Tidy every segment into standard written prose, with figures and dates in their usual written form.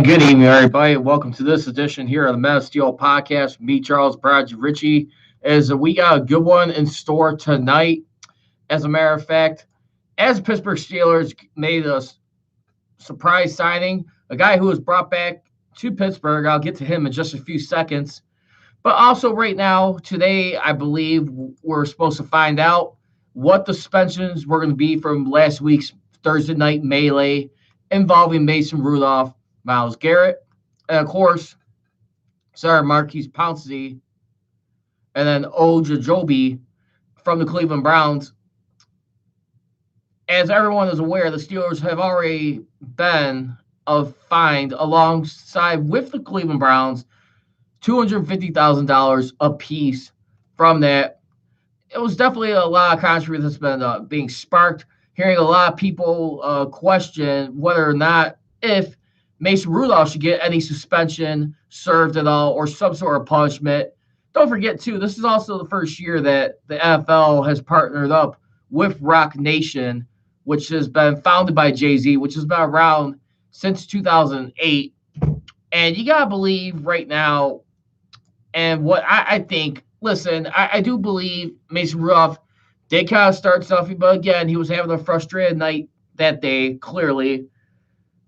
Good evening, everybody. Welcome to this edition here of the Men of Steel podcast. Me, Charles, Brad, Richie. As we got a good one in store tonight. As a matter of fact, as Pittsburgh Steelers made a surprise signing, a guy who was brought back to Pittsburgh. I'll get to him in just a few seconds. But also, right now, today, I believe we're supposed to find out what the suspensions were going to be from last week's Thursday night melee involving Mason Rudolph, Myles Garrett, and of course, Marquise Pouncey, and then Ogunjobi from the Cleveland Browns. As everyone is aware, the Steelers have already been fined alongside with the Cleveland Browns $250,000 apiece from that. It was definitely a lot of controversy that's been being sparked, hearing a lot of people question whether or not if Mason Rudolph should get any suspension served at all or some sort of punishment. Don't forget, too, this is also the first year that the NFL has partnered up with Rock Nation, which has been founded by Jay-Z, which has been around since 2008. And you got to believe right now, and what I think, listen, I do believe Mason Rudolph did kind of start something, but again, he was having a frustrated night that day, clearly.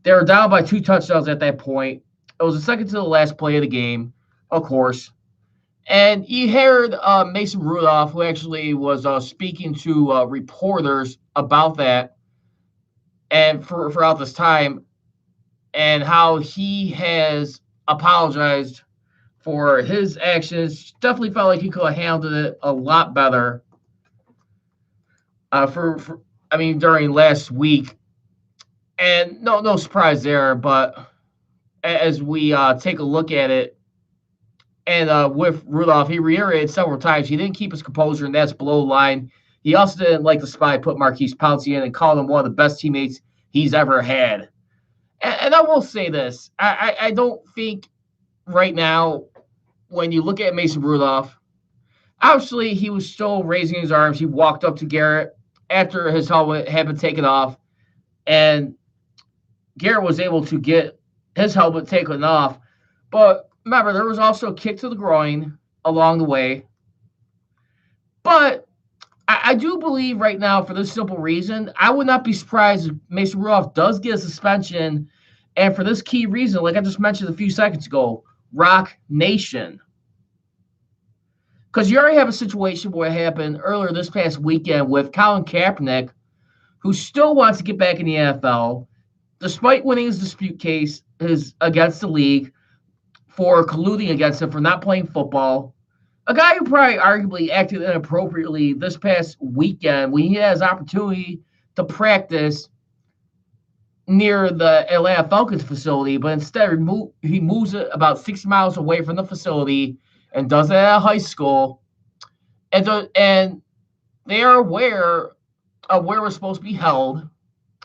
They were down by 2 touchdowns at that point. It was the second to the last play of the game, of course. And you heard Mason Rudolph, who actually was speaking to reporters about that and throughout this time, and how he has apologized for his actions. Definitely felt like he could have handled it a lot better. During last week. And no surprise there, but as we take a look at it, and with Rudolph, he reiterated several times he didn't keep his composure, and that's below the line. He also didn't like the spy put Maurkice Pouncey in and called him one of the best teammates he's ever had. And I will say this. I don't think right now, when you look at Mason Rudolph, obviously he was still raising his arms. He walked up to Garrett after his helmet had been taken off, and Garrett was able to get his helmet taken off. But remember, there was also a kick to the groin along the way. But I do believe right now, for this simple reason, I would not be surprised if Mason Rudolph does get a suspension. And for this key reason, like I just mentioned a few seconds ago, Rock Nation. Because you already have a situation where it happened earlier this past weekend with Colin Kaepernick, who still wants to get back in the NFL, despite winning his dispute case against the league for colluding against him for not playing football. A guy who probably arguably acted inappropriately this past weekend when he has opportunity to practice near the Atlanta Falcons facility, but instead he moves it about 60 miles away from the facility and does it at high school. And they are aware of where we're supposed to be held.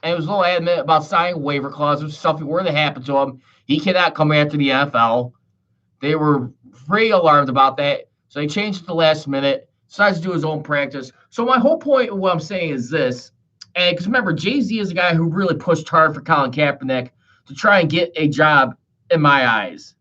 And he was a little adamant about signing a waiver clause if something were to happen to him. He cannot come after the NFL. They were very alarmed about that. So they changed it at the last minute, decides to do his own practice. So my whole point of what I'm saying is this. And because remember, Jay-Z is a guy who really pushed hard for Colin Kaepernick to try and get a job in my eyes.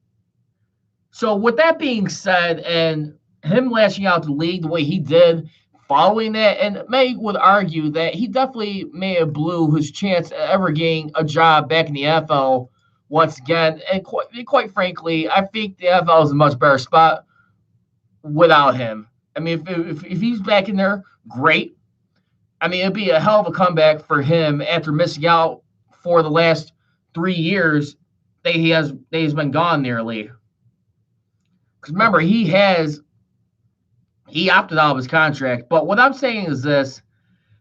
So with that being said, and him lashing out the league the way he did, following that, and May would argue that he definitely may have blew his chance at ever getting a job back in the NFL once again. And quite frankly, I think the NFL is a much better spot without him. I mean, if he's back in there, great. I mean, it'd be a hell of a comeback for him after missing out for the last 3 years that he's been gone nearly. Because remember, he opted out of his contract. But what I'm saying is this,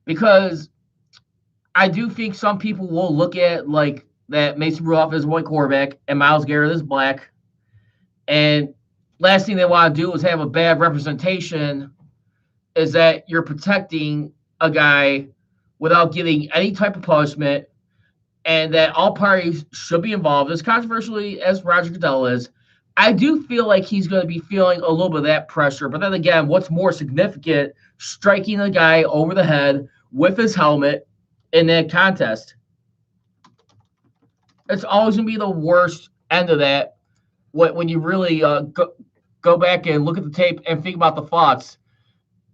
because I do think some people will look at like that Mason Rudolph is white quarterback and Myles Garrett is black. And last thing they want to do is have a bad representation is that you're protecting a guy without getting any type of punishment, and that all parties should be involved. As controversially as Roger Goodell is, I do feel like he's going to be feeling a little bit of that pressure. But then again, what's more significant, striking a guy over the head with his helmet in that contest. It's always going to be the worst end of that when you really go back and look at the tape and think about the thoughts.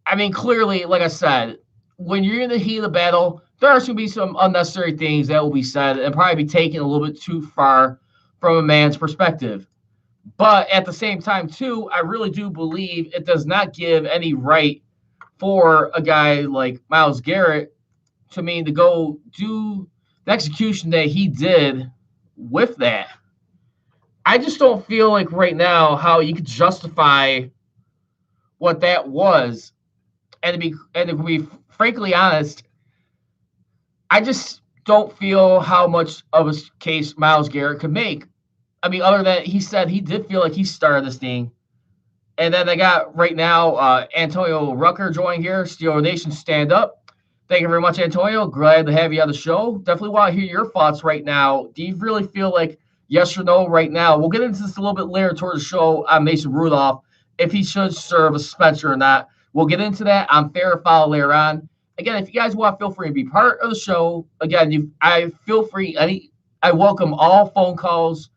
I mean, clearly, like I said, when you're in the heat of the battle, there are going to be some unnecessary things that will be said and probably be taken a little bit too far from a man's perspective. But at the same time, too, I really do believe it does not give any right for a guy like Myles Garrett to go do the execution that he did with that. I just don't feel like right now how you could justify what that was. And to be frankly honest, I just don't feel how much of a case Myles Garrett could make. I mean, other than he said he did feel like he started this thing. And then they got right now Antonio Rucker joining here. Steeler Nation, stand up. Thank you very much, Antonio. Glad to have you on the show. Definitely want to hear your thoughts right now. Do you really feel like yes or no right now? We'll get into this a little bit later towards the show on Mason Rudolph, if he should serve a suspension or not. We'll get into that on Fair or Foul later on. Again, if you guys want, feel free to be part of the show. Again, I feel free. I welcome all phone calls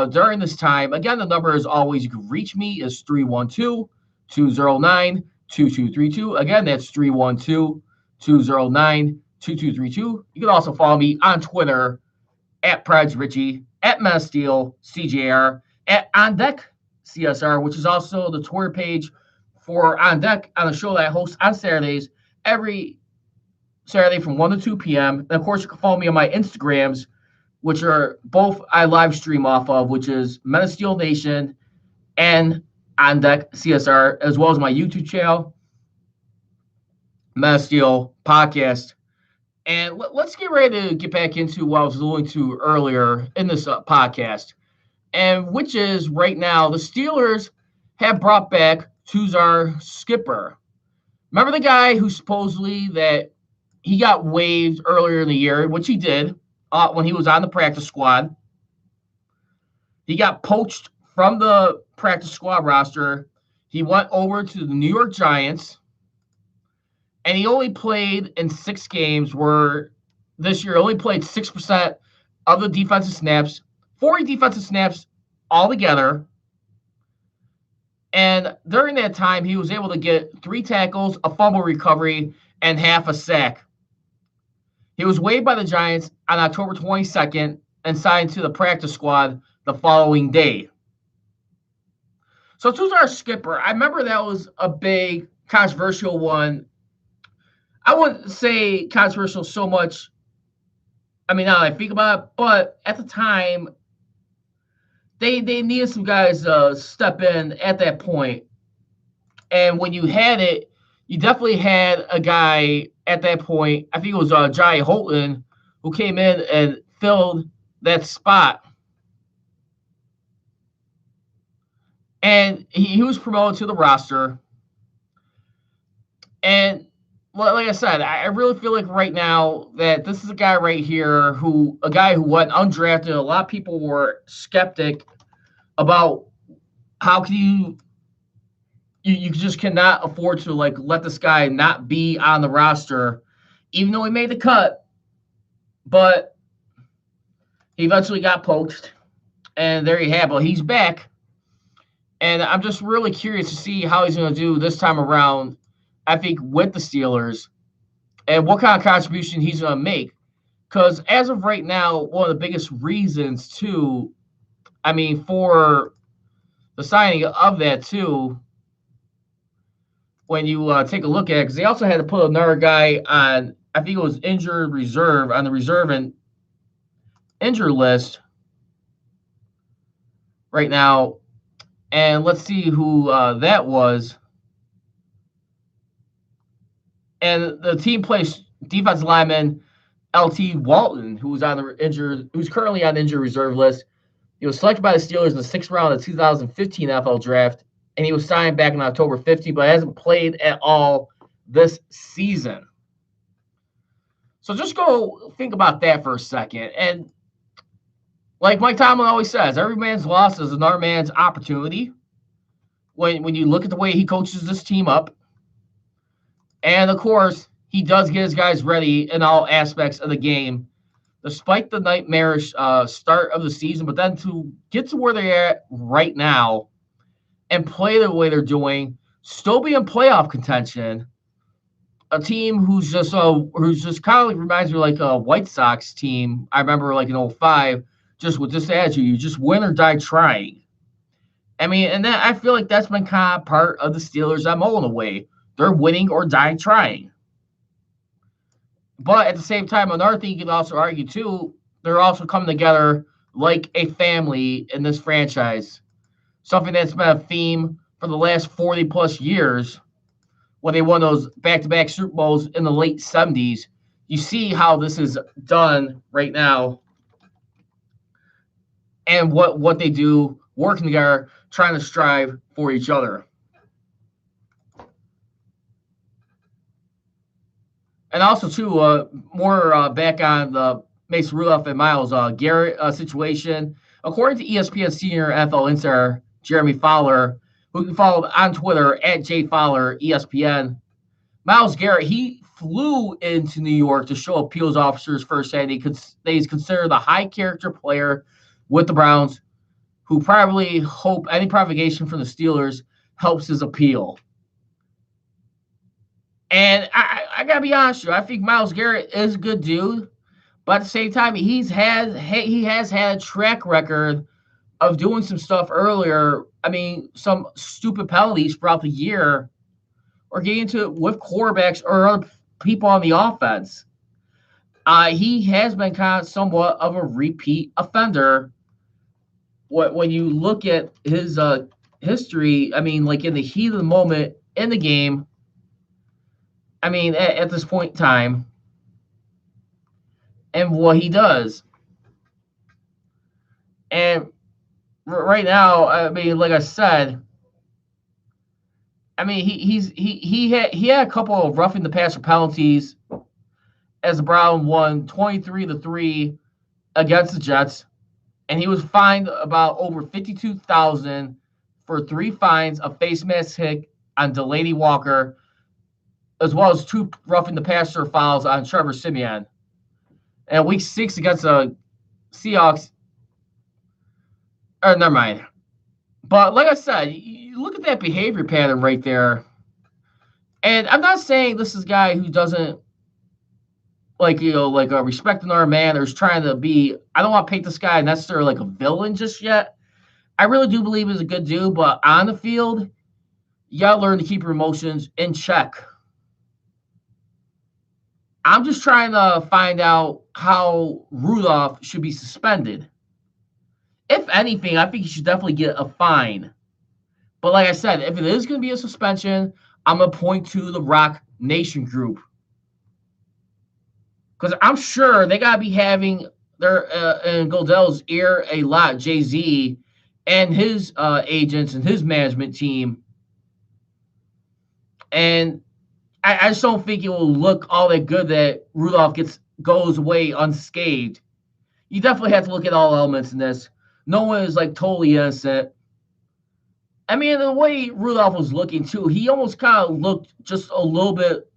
during this time. Again, the number is always, you can reach me, is 312-209-2232. Again, that's 312-209-2232. You can also follow me on Twitter at Preds Richie, at Masteel CJR, at On Deck CSR, which is also the Twitter page for On Deck, on the show that I host on Saturdays, every Saturday from 1 to 2 p.m. And, of course, you can follow me on my Instagrams, which are both I live stream off of, which is Men of Steel Nation and On Deck CSR, as well as my YouTube channel, Men of Steel Podcast. And let's get ready to get back into what I was alluding to earlier in this podcast, and which is right now the Steelers have brought back Tuzar Skipper. Remember the guy who supposedly that he got waived earlier in the year, which he did when he was on the practice squad. He got poached from the practice squad roster. He went over to the New York Giants, and he only played in 6 games, where this year only played 6% of the defensive snaps, 40 defensive snaps altogether. And during that time, he was able to get 3 tackles, a fumble recovery, and half a sack. He was waived by the Giants on October 22nd and signed to the practice squad the following day. So Tuzar Skipper, I remember that was a big controversial one. I wouldn't say controversial so much, I mean, now that I think about it, but at the time, they needed some guys to step in at that point. And when you had it, you definitely had a guy at that point, I think it was Jai Holton, who came in and filled that spot. And he was promoted to the roster. And like I said, I really feel like right now that this is a guy right here a guy who went undrafted. A lot of people were skeptic about how can you just cannot afford to let this guy not be on the roster, even though he made the cut. But he eventually got poached, and there you have it. He's back, and I'm just really curious to see how he's going to do this time around, I think, with the Steelers, and what kind of contribution he's going to make. Because as of right now, one of the biggest reasons, too, I mean, for the signing of that, too, when you take a look at it, because they also had to put another guy on, I think it was injured reserve, on the reserve and injured list right now. And let's see who that was. And the team plays defensive lineman LT Walton, who's currently on the injured reserve list. He was selected by the Steelers in the 6th round of the 2015 NFL Draft, and he was signed back in October 15, but hasn't played at all this season. So just go think about that for a second. And like Mike Tomlin always says, every man's loss is another man's opportunity. When you look at the way he coaches this team up, and of course, he does get his guys ready in all aspects of the game, despite the nightmarish start of the season, but then to get to where they're at right now and play the way they're doing, still be in playoff contention. A team who's just kind of like reminds me of like a White Sox team. I remember like in '05, just with this attitude, you just win or die trying. I mean, and that I feel like that's been kind of part of the Steelers' MO in a way. They're winning or die trying. But at the same time, another thing you can also argue too, they're also coming together like a family in this franchise. Something that's been a theme for the last 40 plus years when they won those back to back Super Bowls in the late 70s. You see how this is done right now and what they do working together, trying to strive for each other. And also, too, more back on the Mason Rudolph and Myles Garrett situation. According to ESPN senior NFL insider Jeremy Fowler, who can follow on Twitter at JFowlerESPN, Myles Garrett, he flew into New York to show appeals officers first that he's considered a high character player with the Browns, who probably hope any provocation from the Steelers helps his appeal. And I gotta be honest with you, I think Myles Garrett is a good dude, but at the same time, he has had a track record of doing some stuff earlier. I mean, some stupid penalties throughout the year, or getting into it with quarterbacks or other people on the offense. He has been kind of somewhat of a repeat offender. When you look at his history, I mean, like in the heat of the moment in the game, I mean, at this point in time, and what he does. And right now, I mean, like I said, I mean, he had a couple of roughing the passer penalties as the Brown won 23-3 against the Jets, and he was fined about over $52,000 for 3 fines, a face mask hit on Delanie Walker, as well as 2 roughing the passer fouls on Trevor Siemian. And week 6 against the Seahawks, or never mind. But like I said, you look at that behavior pattern right there. And I'm not saying this is a guy who doesn't respect another man or is trying to be. I don't want to paint this guy necessarily like a villain just yet. I really do believe he's a good dude, but on the field, you gotta learn to keep your emotions in check. I'm just trying to find out how Rudolph should be suspended. If anything, I think he should definitely get a fine. But like I said, if it is going to be a suspension, I'm going to point to the Rock Nation group. Because I'm sure they got to be having their in Goodell's ear a lot, Jay-Z and his agents and his management team. And I just don't think it will look all that good that Rudolph goes away unscathed. You definitely have to look at all elements in this. No one is like totally innocent. I mean, the way Rudolph was looking too, he almost kind of looked just a little bit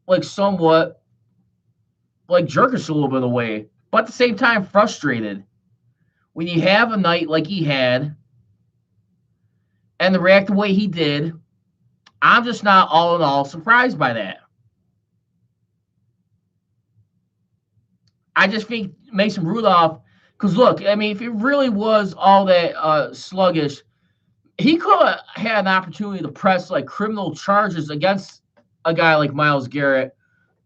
like somewhat like jerkish a little bit away, but at the same time frustrated. When you have a night like he had and to react the way he did, I'm just not all in all surprised by that. I just think Mason Rudolph, because look, I mean, if it really was all that sluggish, he could have had an opportunity to press like criminal charges against a guy like Myles Garrett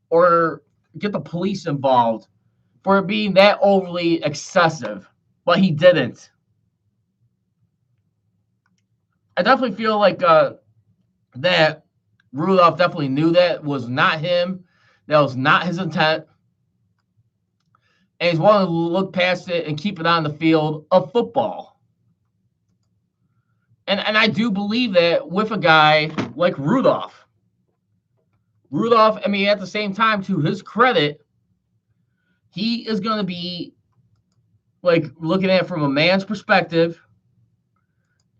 or get the police involved for it being that overly excessive, but he didn't. I definitely feel like that Rudolph definitely knew that was not him. That was not his intent. And he's wanting to look past it and keep it on the field of football. And I do believe that with a guy like Rudolph. Rudolph, I mean, at the same time, to his credit, he is going to be like looking at it from a man's perspective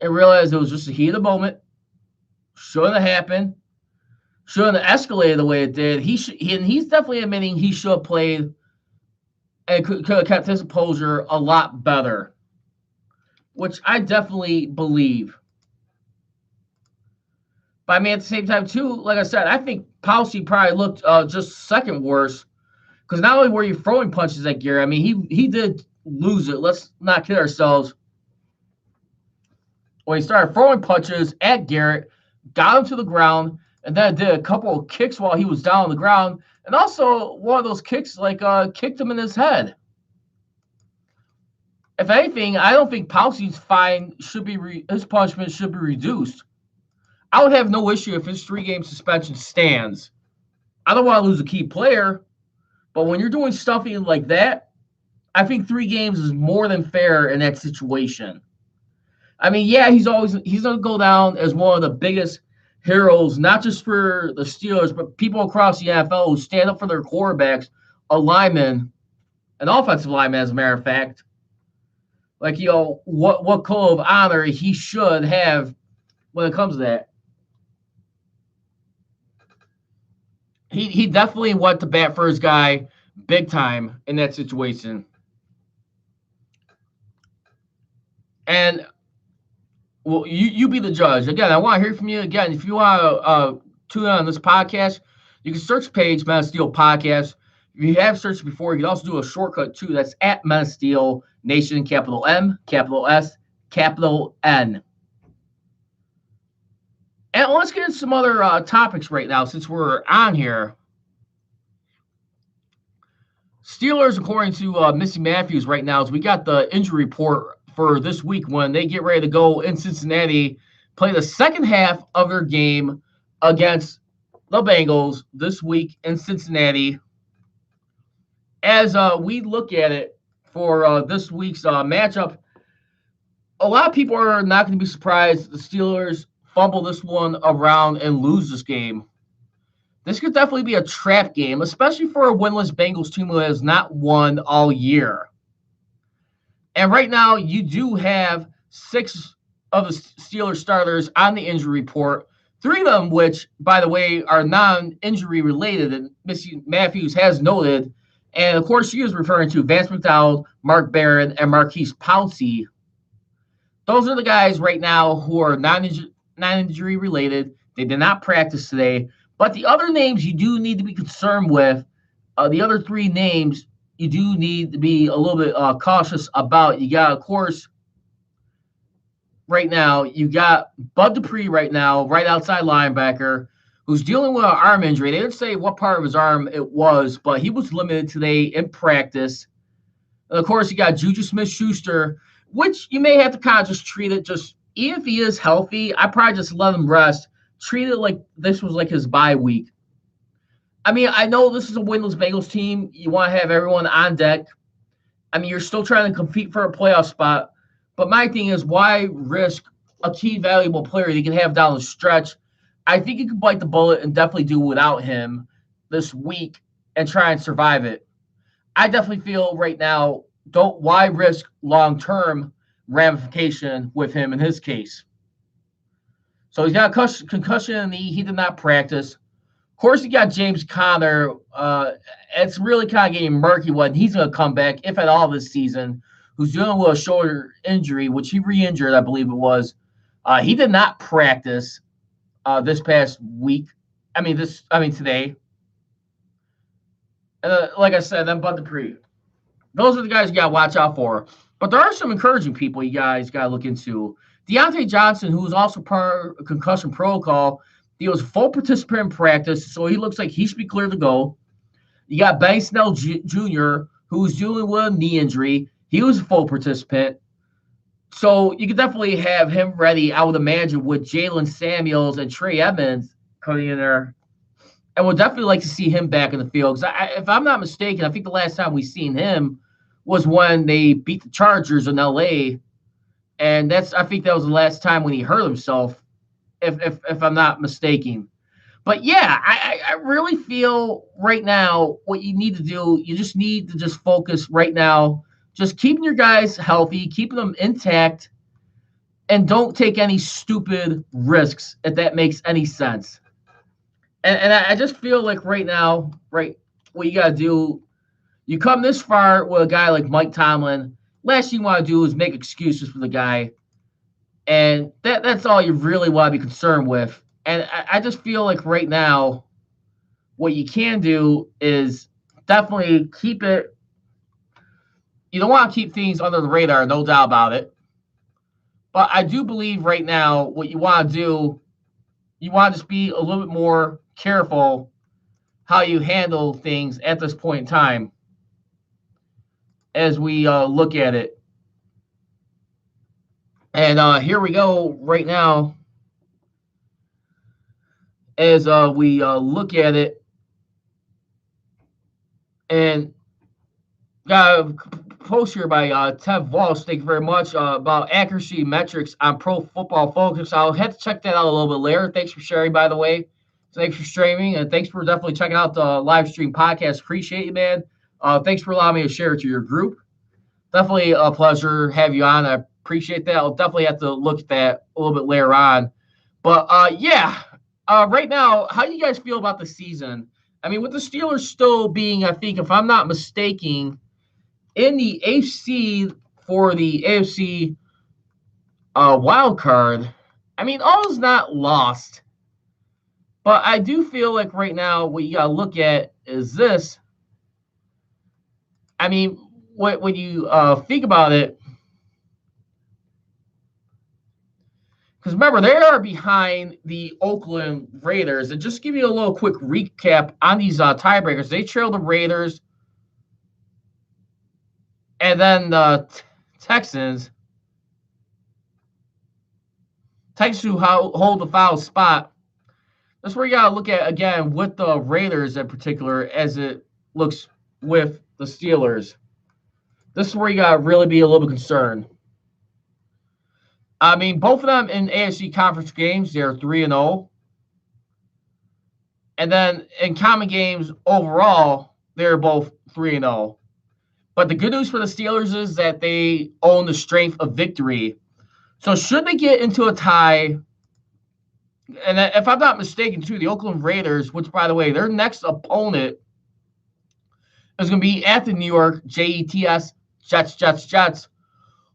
and realize it was just a heat of the moment. Shouldn't have happened. Shouldn't have escalated the way it did. He's definitely admitting he should have played and could have kept his composure a lot better, which I definitely believe. But I mean, at the same time, too, like I said, I think Pouncey probably looked just second worst because not only were you throwing punches at Gary, I mean, he did lose it. Let's not kid ourselves. When he started throwing punches at Garrett, got him to the ground, and then did a couple of kicks while he was down on the ground, and also one of those kicks like kicked him in his head. If anything, I don't think Pouncey's fine should be his punishment should be reduced. I would have no issue if his 3-game suspension stands. I don't want to lose a key player, but when you're doing stuffing like that, I think 3 games is more than fair in that situation. I mean, yeah, he's gonna go down as one of the biggest heroes, not just for the Steelers, but people across the NFL who stand up for their quarterbacks, a lineman, an offensive lineman, as a matter of fact. Like, what code of honor he should have when it comes to that. He definitely went to bat for his guy big time in that situation. And well, you be the judge. Again, I want to hear from you. Again, if you want to tune in on this podcast, you can search page Men of Steel Podcast. If you have searched before, you can also do a shortcut too. That's at Men of Steel Nation, capital M, capital S, capital N. And let's get into some other topics right now since we're on here. Steelers, according to Missy Matthews right now, is we got the injury report for this week when they get ready to go in Cincinnati, play the second half of their game against the Bengals this week in Cincinnati. As we look at it for this week's matchup, a lot of people are not going to be surprised the Steelers fumble this one around and lose this game. This could definitely be a trap game, especially for a winless Bengals team who has not won all year. And right now, you do have 6 of the Steelers starters on the injury report, 3 of them, which, by the way, are non-injury related, and Missy Matthews has noted. And, of course, she is referring to Vance McDonald, Mark Barron, and Maurkice Pouncey. Those are the guys right now who are non-injury related. They did not practice today. But the other names you do need to be concerned with, the other 3 names you do need to be a little bit cautious about. You got, of course, right now, you got Bud Dupree right now, right outside linebacker, who's dealing with an arm injury. They didn't say what part of his arm it was, but he was limited today in practice. And, of course, you got Juju Smith-Schuster, which you may have to kind of just treat it just, even if he is healthy, I probably just let him rest. Treat it like this was like his bye week. I mean, I know this is a winless Bengals team. You want to have everyone on deck. I mean, you're still trying to compete for a playoff spot. But my thing is, why risk a key valuable player that you can have down the stretch? I think you can bite the bullet and definitely do without him this week and try and survive it. I definitely feel right now, why risk long-term ramification with him in his case? So he's got a concussion in the knee. He did not practice. Of course, you got James Conner. It's really kind of getting murky when he's going to come back, if at all, this season, who's dealing with a shoulder injury, which he re-injured, I believe it was. He did not practice this past week. Today. And like I said, then Bud Dupree. Those are the guys you got to watch out for. But there are some encouraging people you guys got to look into. Deontay Johnson, who was also part of concussion protocol, he was a full participant in practice, so he looks like he should be clear to go. You got Benny Snell Jr., who's dealing with a knee injury. He was a full participant. So you could definitely have him ready, I would imagine, with Jalen Samuels and Trey Edmonds coming in there. And we'll definitely like to see him back in the field. Because if I'm not mistaken, I think the last time we seen him was when they beat the Chargers in L.A., and I think that was the last time when he hurt himself, if I'm not mistaken. But yeah, I really feel right now what you need to do, you just need to just focus right now, just keeping your guys healthy, keeping them intact, and don't take any stupid risks, if that makes any sense. And I just feel like right now, right, what you got to do, You come this far with a guy like Mike Tomlin. Last thing you want to do is make excuses for the guy, and that's all you really want to be concerned with. And I just feel like right now, what you can do is definitely keep it. You don't want to keep things under the radar, no doubt about it. But I do believe right now, what you want to do, you want to just be a little bit more careful how you handle things at this point in time as we look at it. And here we go right now as we look at it. And got a post here by Tev Walsh. Thank you very much about accuracy metrics on Pro Football Focus. I'll have to check that out a little bit later. Thanks for sharing, by the way. Thanks for streaming, and thanks for definitely checking out the live stream podcast. Appreciate you, man. Thanks for allowing me to share it to your group. Definitely a pleasure to have you on. I appreciate that. I'll definitely have to look at that a little bit later on. But, right now, how do you guys feel about the season? I mean, with the Steelers still being, I think, if I'm not mistaken, in the AFC for the AFC wild card, I mean, all is not lost. But I do feel like right now what you got to look at is this. I mean, when you think about it, because remember, they are behind the Oakland Raiders. And just to give you a little quick recap on these tiebreakers, they trailed the Raiders and then the Texans. Texans who hold the foul spot. That's where you got to look at, again, with the Raiders in particular, as it looks with the Steelers. This is where you got to really be a little bit concerned. I mean, both of them in AFC conference games, they're 3-0. And then in common games overall, they're both 3-0. But the good news for the Steelers is that they own the strength of victory. So should they get into a tie, and if I'm not mistaken, too, the Oakland Raiders, which, by the way, their next opponent is going to be at the New York Jets, Jets.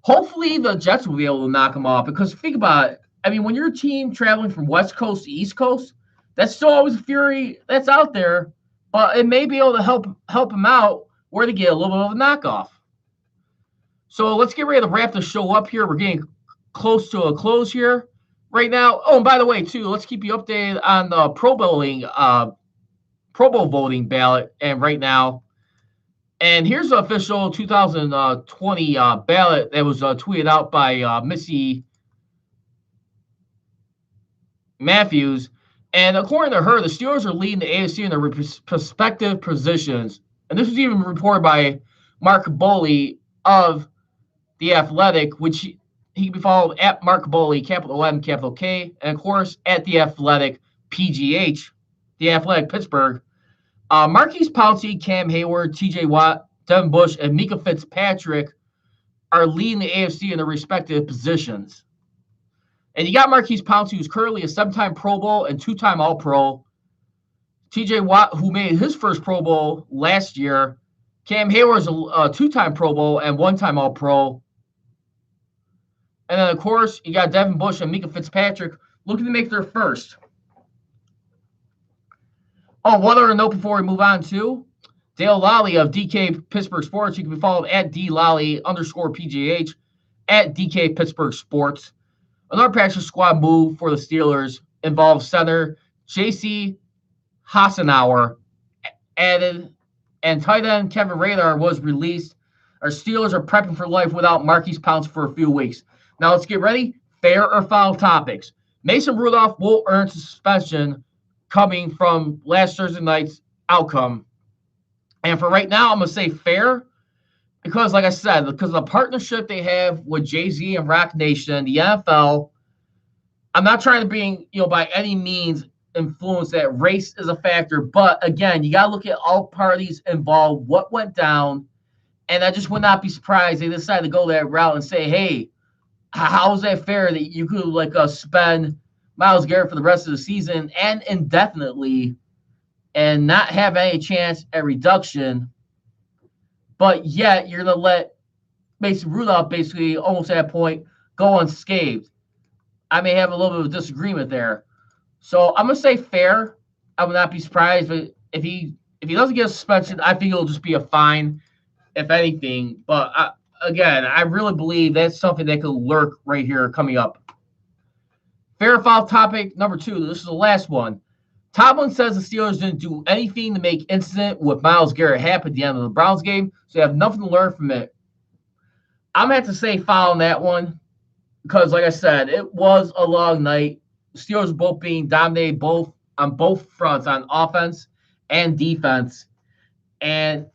Hopefully, the Jets will be able to knock them off, because think about it. I mean, when your team traveling from West Coast to East Coast, that's still always a fury that's out there, but it may be able to help them out where to get a little bit of a knockoff. So let's get ready to wrap the show up here. We're getting close to a close here right now. Oh, and by the way, too, let's keep you updated on the Pro Bowl voting ballot and right now. And here's the official 2020 ballot that was tweeted out by Missy Matthews. And according to her, the Steelers are leading the AFC in their respective positions. And this was even reported by Mark Boley of The Athletic, which he can be followed at Mark Boley, capital M, capital K, and of course at The Athletic PGH, The Athletic Pittsburgh. Marquise Pouncey, Cam Hayward, TJ Watt, Devin Bush, and Mika Fitzpatrick are leading the AFC in their respective positions. And you got Marquise Pouncey, who's currently a 7-time Pro Bowl and 2-time All-Pro. TJ Watt, who made his first Pro Bowl last year. Cam Hayward is a 2-time Pro Bowl and 1-time All-Pro. And then, of course, you got Devin Bush and Mika Fitzpatrick looking to make their first. Oh, one other note before we move on to Dale Lally of DK Pittsburgh Sports. You can be followed at DLally_PGH at DK Pittsburgh Sports. Another practice squad move for the Steelers involves center J.C. Hassenauer added, and tight end Kevin Radar was released. Our Steelers are prepping for life without Marquise Pouncey for a few weeks. Now let's get ready. Fair or foul topics. Mason Rudolph will earn suspension coming from last Thursday night's outcome. And for right now, I'm going to say fair because, like I said, because of the partnership they have with Jay-Z and Rock Nation, the NFL, I'm not trying to bring, by any means influence that race is a factor. But, again, you got to look at all parties involved, what went down. And I just would not be surprised they decided to go that route and say, hey, how is that fair that you could, spend Myles Garrett for the rest of the season and indefinitely and not have any chance at reduction but yet you're going to let Mason Rudolph basically almost at that point go unscathed. I may have a little bit of a disagreement there. So I'm going to say fair. I would not be surprised if he doesn't get a suspension. I think it'll just be a fine, if anything. But again, I really believe that's something that could lurk right here coming up. Fair foul topic number 2. This is the last one. Tomlin says the Steelers didn't do anything to make incident with Myles Garrett happen at the end of the Browns game, so you have nothing to learn from it. I'm going to have to say foul on that one because, like I said, it was a long night. The Steelers were both being dominated on both fronts, on offense and defense. And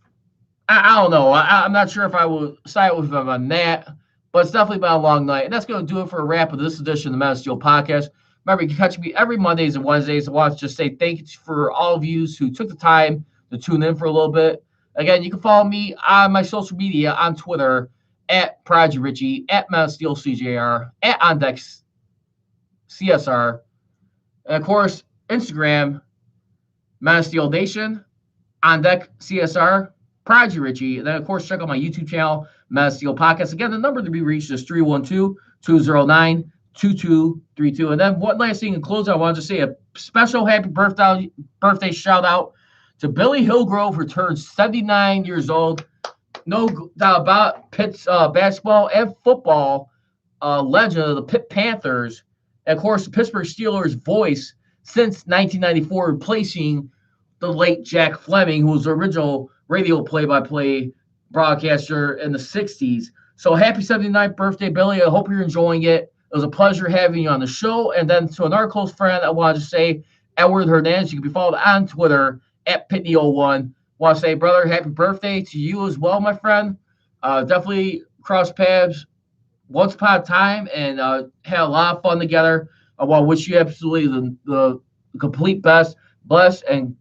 I don't know. I'm not sure if I will side with them on that, but it's definitely been a long night. And that's going to do it for a wrap of this edition of the Men of Steel podcast. Remember, you can catch me every Mondays and Wednesdays. I want to just say thank you for all of you who took the time to tune in for a little bit. Again, you can follow me on my social media on Twitter at Prodigy Richie, at Men of Steel CJR, at Ondex CSR, and of course, Instagram, Men of Steel Nation, Ondeck CSR, Prodigy Richie. And then, of course, check out my YouTube channel, Men of Steel Podcast. Again, the number to be reached is 312-209-2232. And then one last thing in closing, I wanted to say a special happy birthday shout out to Billy Hillgrove, who turns 79 years old. No doubt about Pitt's basketball and football legend of the Pitt Panthers. And, of course, the Pittsburgh Steelers voice since 1994, replacing the late Jack Fleming, who was the original radio play-by-play broadcaster in the 60s. So happy 79th birthday, Billy. I hope you're enjoying it. It was a pleasure having you on the show. And then to another close friend, I wanted to say, Edward Hernandez, you can be followed on Twitter at Pitney01. Want to say, brother, happy birthday to you as well, my friend. Definitely cross paths once upon a time and had a lot of fun together. I want to wish you absolutely the complete best, blessed, and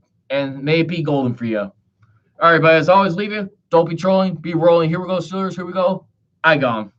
may it be golden for you. All right, but as always, leave you. Don't be trolling, be rolling. Here we go, Steelers. Here we go. I gone.